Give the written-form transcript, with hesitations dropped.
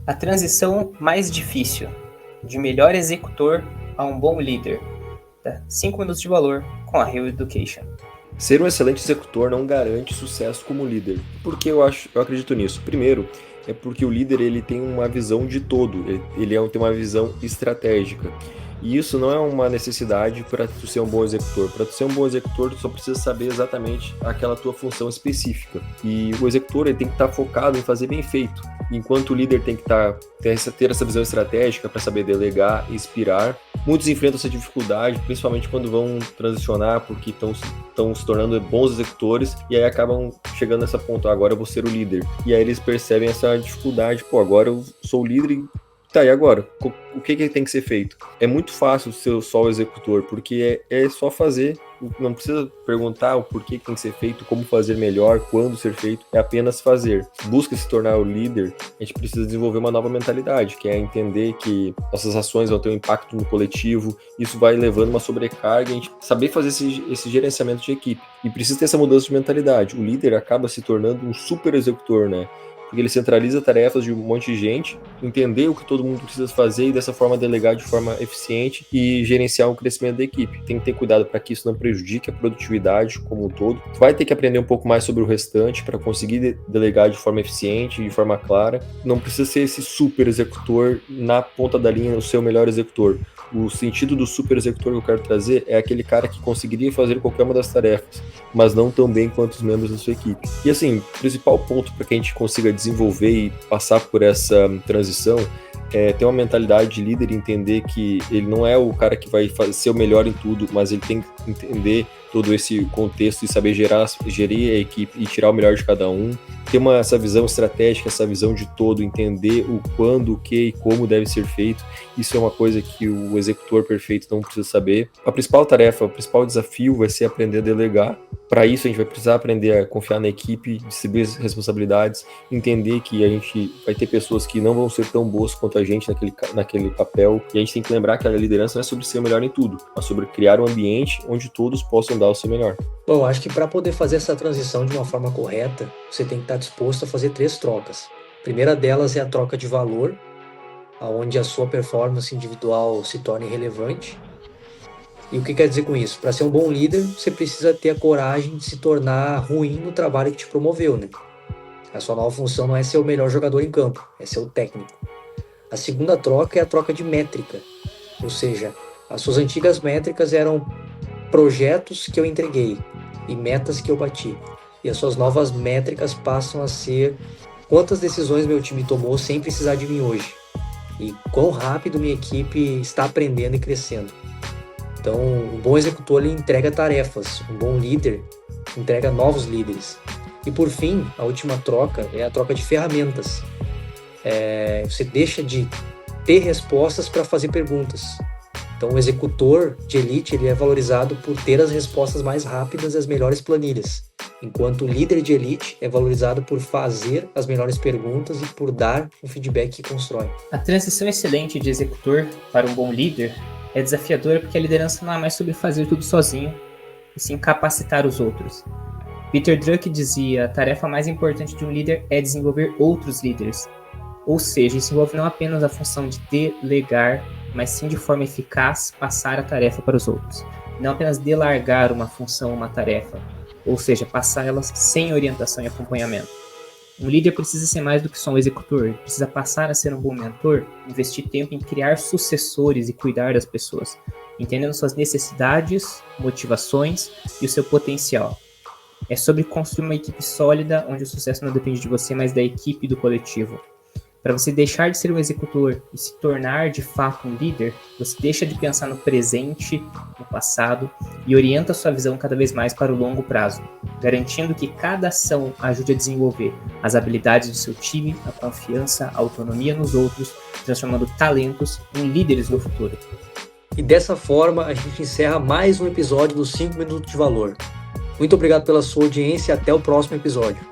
A transição mais difícil, de melhor executor a um bom líder. 5 minutos de valor com a Real Education. Ser um excelente executor não garante sucesso como líder. Por que eu acredito nisso? Primeiro, é porque o líder ele tem uma visão de todo, ele tem uma visão estratégica. E isso não é uma necessidade para tu ser um bom executor. Para tu ser um bom executor, tu só precisa saber exatamente aquela tua função específica. E o executor ele tem que estar focado em fazer bem feito. Enquanto o líder tem que ter essa visão estratégica para saber delegar, inspirar. Muitos enfrentam essa dificuldade, principalmente quando vão transicionar, porque estão se tornando bons executores e aí acabam chegando nessa ponto, agora eu vou ser o líder. E aí eles percebem essa dificuldade, agora eu sou o líder e tá, e agora? O que tem que ser feito? É muito fácil ser só o executor, porque é só fazer, não precisa perguntar o porquê que tem que ser feito, como fazer melhor, quando ser feito, é apenas fazer. Busca se tornar o líder, a gente precisa desenvolver uma nova mentalidade, que é entender que nossas ações vão ter um impacto no coletivo, isso vai levando uma sobrecarga, a gente saber fazer esse gerenciamento de equipe. E precisa ter essa mudança de mentalidade. O líder acaba se tornando um super executor, né? Porque ele centraliza tarefas de um monte de gente, entender o que todo mundo precisa fazer e dessa forma delegar de forma eficiente e gerenciar o crescimento da equipe. Tem que ter cuidado para que isso não prejudique a produtividade como um todo. Tu vai ter que aprender um pouco mais sobre o restante para conseguir delegar de forma eficiente, de forma clara. Não precisa ser esse super executor na ponta da linha, o seu melhor executor. O sentido do super executor que eu quero trazer é aquele cara que conseguiria fazer qualquer uma das tarefas, mas não tão bem quanto os membros da sua equipe. E assim, o principal ponto para que a gente consiga desenvolver e passar por essa transição é ter uma mentalidade de líder e entender que ele não é o cara que vai ser o melhor em tudo, mas ele tem que entender todo esse contexto e saber gerir a equipe e tirar o melhor de cada um. Ter essa visão estratégica, essa visão de todo, entender o quando, o que e como deve ser feito. Isso é uma coisa que o executor perfeito não precisa saber. A principal tarefa, o principal desafio vai ser aprender a delegar. Para isso, a gente vai precisar aprender a confiar na equipe, distribuir as responsabilidades, entender que a gente vai ter pessoas que não vão ser tão boas quanto a gente naquele papel. E a gente tem que lembrar que a liderança não é sobre ser o melhor em tudo, mas sobre criar um ambiente onde todos possam dar o seu melhor. Bom, acho que para poder fazer essa transição de uma forma correta, você tem que estar disposto a fazer 3 trocas. A primeira delas é a troca de valor, onde a sua performance individual se torne relevante. E o que quer dizer com isso? Para ser um bom líder, você precisa ter a coragem de se tornar ruim no trabalho que te promoveu, né? A sua nova função não é ser o melhor jogador em campo, é ser o técnico. A segunda troca é a troca de métrica, ou seja, as suas antigas métricas eram projetos que eu entreguei e metas que eu bati. E as suas novas métricas passam a ser quantas decisões meu time tomou sem precisar de mim hoje. E quão rápido minha equipe está aprendendo e crescendo. Então, um bom executor ele entrega tarefas, um bom líder entrega novos líderes. E por fim, a última troca é a troca de ferramentas. Você deixa de ter respostas para fazer perguntas. Então, o executor de elite ele é valorizado por ter as respostas mais rápidas e as melhores planilhas, enquanto o líder de elite é valorizado por fazer as melhores perguntas e por dar o feedback que constrói. A transição excelente de executor para um bom líder é desafiadora porque a liderança não é mais sobre fazer tudo sozinho, e sim capacitar os outros. Peter Drucker dizia: a tarefa mais importante de um líder é desenvolver outros líderes. Ou seja, isso envolve não apenas a função de delegar, mas sim de forma eficaz passar a tarefa para os outros. Não apenas delargar uma função ou uma tarefa, ou seja, passar elas sem orientação e acompanhamento. Um líder precisa ser mais do que só um executor, ele precisa passar a ser um bom mentor, investir tempo em criar sucessores e cuidar das pessoas, entendendo suas necessidades, motivações e o seu potencial. É sobre construir uma equipe sólida, onde o sucesso não depende de você, mas da equipe e do coletivo. Para você deixar de ser um executor e se tornar de fato um líder, você deixa de pensar no presente, no passado e orienta sua visão cada vez mais para o longo prazo, garantindo que cada ação ajude a desenvolver as habilidades do seu time, a confiança, a autonomia nos outros, transformando talentos em líderes no futuro. E dessa forma a gente encerra mais um episódio dos 5 Minutos de Valor. Muito obrigado pela sua audiência e até o próximo episódio.